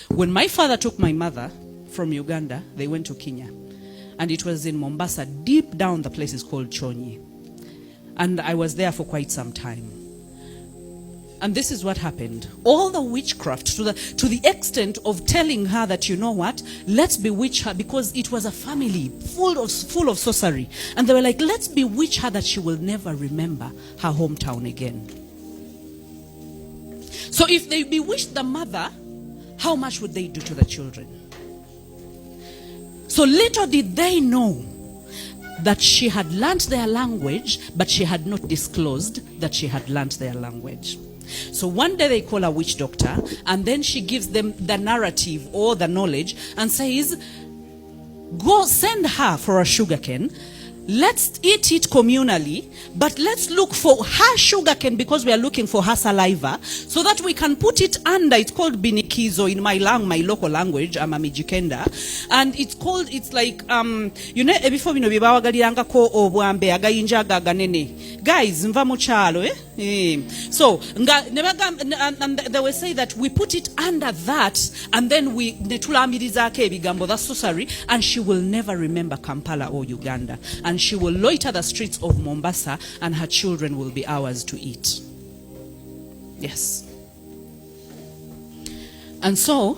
When my father took my mother from Uganda, they went to Kenya. And it was in Mombasa, deep down the place is called Chonyi. And I was there for quite some time. And this is what happened. All the witchcraft to the extent of telling her that, you know what, let's bewitch her, because it was a family full of sorcery. And they were like, let's bewitch her that she will never remember her hometown again. So if they bewitched the mother, how much would they do to the children? So little did they know that she had learnt their language, but she had not disclosed that she had learnt their language. So one day they call a witch doctor, and then she gives them the narrative or the knowledge and says, go send her for a sugarcane. Let's eat it communally, but let's look for her sugarcane, because we are looking for her saliva, so that we can put it under. It's called binikizo in my local language. I'm a Mijikenda, and it's like before bibawagaliranga ko obwambe agayinja gaganene guys mva mu kyalo so and they will say that we put it under that, and then we netulamirizako ebigambo, that's sorcery, and she will never remember Kampala or Uganda. And she will loiter the streets of Mombasa, and her children will be ours to eat. Yes. And so,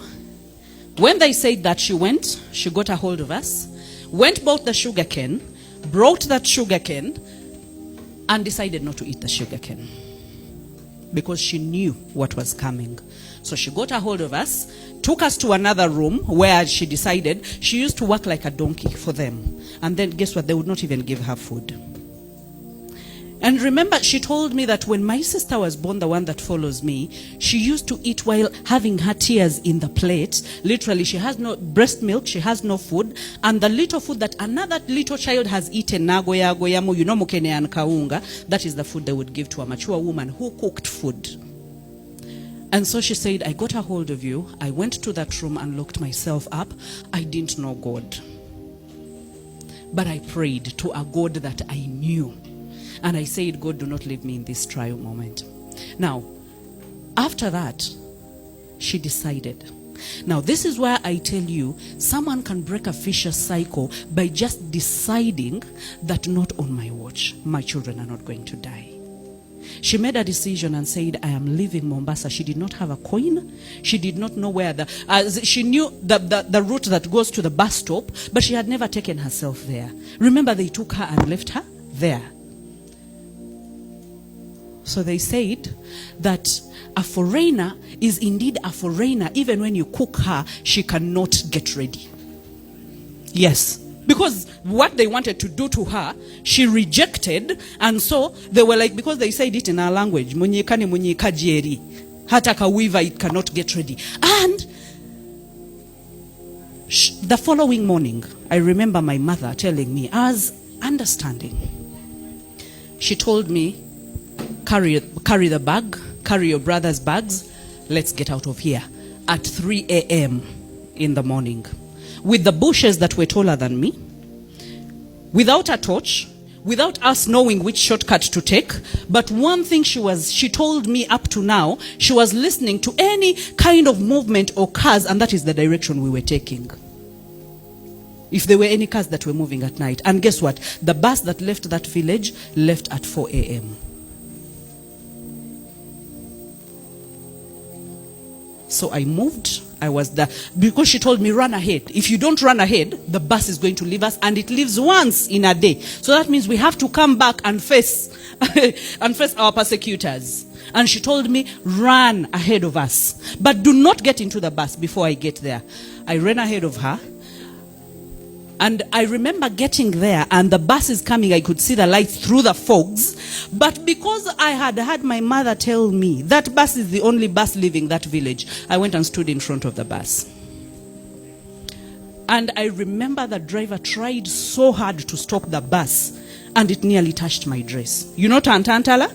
when they said that, she got a hold of us, went, bought the sugarcane, brought that sugarcane, and decided not to eat the sugarcane, because she knew what was coming. So she got a hold of us, took us to another room where she decided she used to work like a donkey for them. And then guess what? They would not even give her food. And remember, she told me that when my sister was born, the one that follows me, she used to eat while having her tears in the plate. Literally, she has no breast milk, she has no food. And the little food that another little child has eaten, nagoya, goyamu, you know, mukene and kaunga, that is the food they would give to a mature woman who cooked food. And so she said, I got a hold of you. I went to that room and locked myself up. I didn't know God. But I prayed to a God that I knew. And I said, God, do not leave me in this trial moment. Now, after that, she decided. Now, this is where I tell you, someone can break a vicious cycle by just deciding that not on my watch, my children are not going to die. She made a decision and said, I am leaving Mombasa. She did not have a coin. She did not know where she knew the route that goes to the bus stop, but she had never taken herself there. Remember, they took her and left her there. So they said that a foreigner is indeed a foreigner. Even when you cook her, she cannot get ready. Yes. Because what they wanted to do to her, she rejected. And so they were like, because they said it in our language, munyikani munyika jeri, hataka weaver, it cannot get ready. And the following morning, I remember my mother telling me, I was understanding. She told me, carry the bag, carry your brother's bags, let's get out of here. At 3 a.m. in the morning. With the bushes that were taller than me, without a torch, without us knowing which shortcut to take. But one thing she told me up to now, she was listening to any kind of movement or cars, and that is the direction we were taking. If there were any cars that were moving at night. And guess what? The bus that left that village left at 4 a.m. So I moved. I was there because she told me, run ahead. If you don't run ahead, the bus is going to leave us, and it leaves once in a day. So that means we have to come back and face our persecutors. And she told me, run ahead of us, but do not get into the bus before I get there. I ran ahead of her. And I remember getting there, and the bus is coming. I could see the lights through the fogs. But because I had had my mother tell me that bus is the only bus leaving that village, I went and stood in front of the bus. And I remember the driver tried so hard to stop the bus, and it nearly touched my dress. You know Tantantala?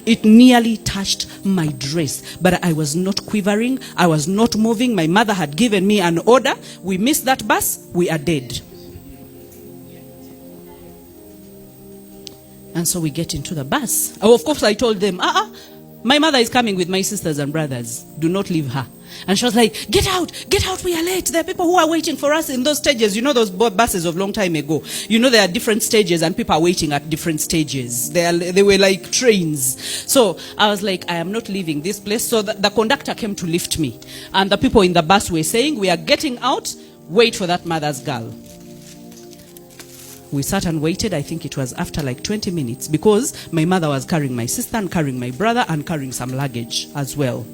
It nearly touched my dress. But I was not quivering. I was not moving. My mother had given me an order. We missed that bus. We are dead. And so we get into the bus. Oh, of course, I told them, My mother is coming with my sisters and brothers. Do not leave her. And she was like, get out, we are late. There are people who are waiting for us in those stages. You know those buses of long time ago. You know there are different stages and people are waiting at different stages. They were like trains. So I was like, I am not leaving this place. So the conductor came to lift me. And the people in the bus were saying, we are getting out. Wait for that mother's girl. We sat and waited. I think it was after like 20 minutes because my mother was carrying my sister and carrying my brother and carrying some luggage as well.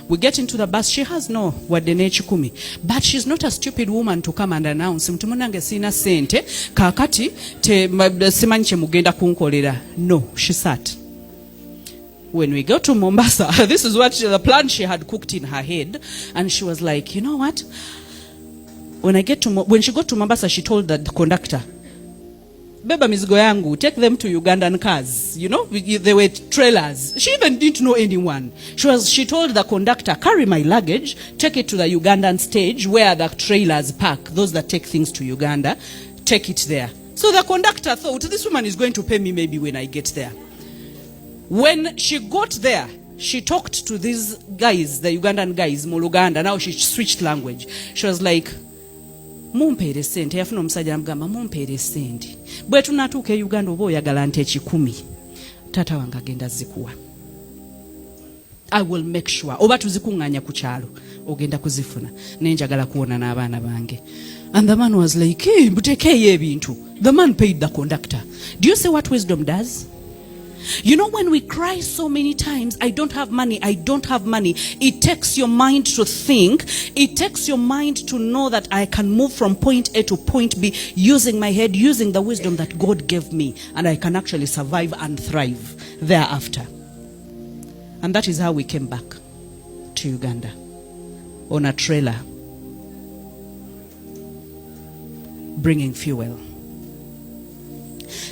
We get into the bus. She has no wadene chikumi, but she's not a stupid woman to come and announce mtumunange sina sente kakati te simanche mugenda kunkolera. No, she sat. When we go to Mombasa, this is what the plan she had cooked in her head, and she was like, you know what? When she got to Mombasa, she told the conductor, beba mizigo yangu, take them to Ugandan cars. You know, they were trailers. She even didn't know anyone. She told the conductor, carry my luggage, take it to the Ugandan stage where the trailers park, those that take things to Uganda, take it there. So the conductor thought, this woman is going to pay me maybe when I get there. When she got there, she talked to these guys, the Ugandan guys, Muluganda. Now she switched language. She was like, mumpere sente yafuna omusajja amugamba mumpere sente bwe tunatuuka e Uganda oba oyagala nte 10 tata wange agenda zikuwa. I will make sure oba tuzikuŋŋaanya ku kyalo ogenda kuzifuna nenjagala kuwona n'abaana bange. And the man was like, hey, butekeeyo ebintu. The man paid the conductor. Do you see what wisdom does? You know, when we cry so many times, I don't have money, it takes your mind to think. It takes your mind to know that I can move from point A to point B using my head, using the wisdom that God gave me, and I can actually survive and thrive thereafter. And that is how we came back to Uganda on a trailer, bringing fuel.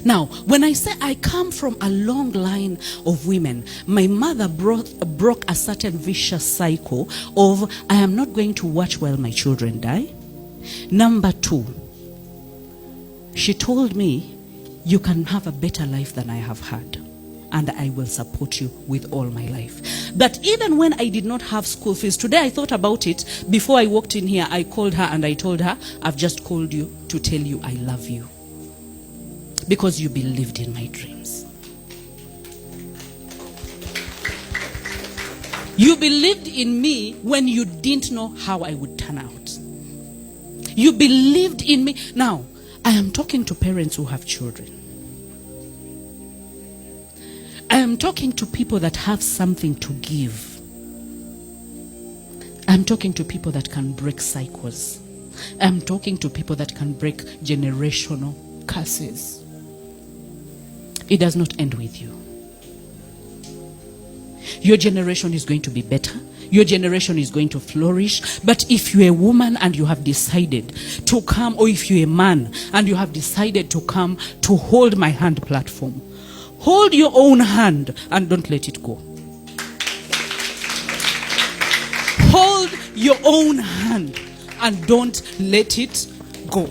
Now, when I say I come from a long line of women, my mother broke a certain vicious cycle of, I am not going to watch while my children die. Number 2, she told me, you can have a better life than I have had, and I will support you with all my life. That even when I did not have school fees, today I thought about it, before I walked in here, I called her and I told her, I've just called you to tell you I love you. Because you believed in my dreams. You believed in me when you didn't know how I would turn out. You believed in me. Now, I am talking to parents who have children. I am talking to people that have something to give. I'm talking to people that can break cycles. I'm talking to people that can break generational curses. It does not end with you. Your generation is going to be better. Your generation is going to flourish. But if you're a woman and you have decided to come, or if you're a man and you have decided to come to hold my hand platform, hold your own hand and don't let it go. Hold your own hand and don't let it go.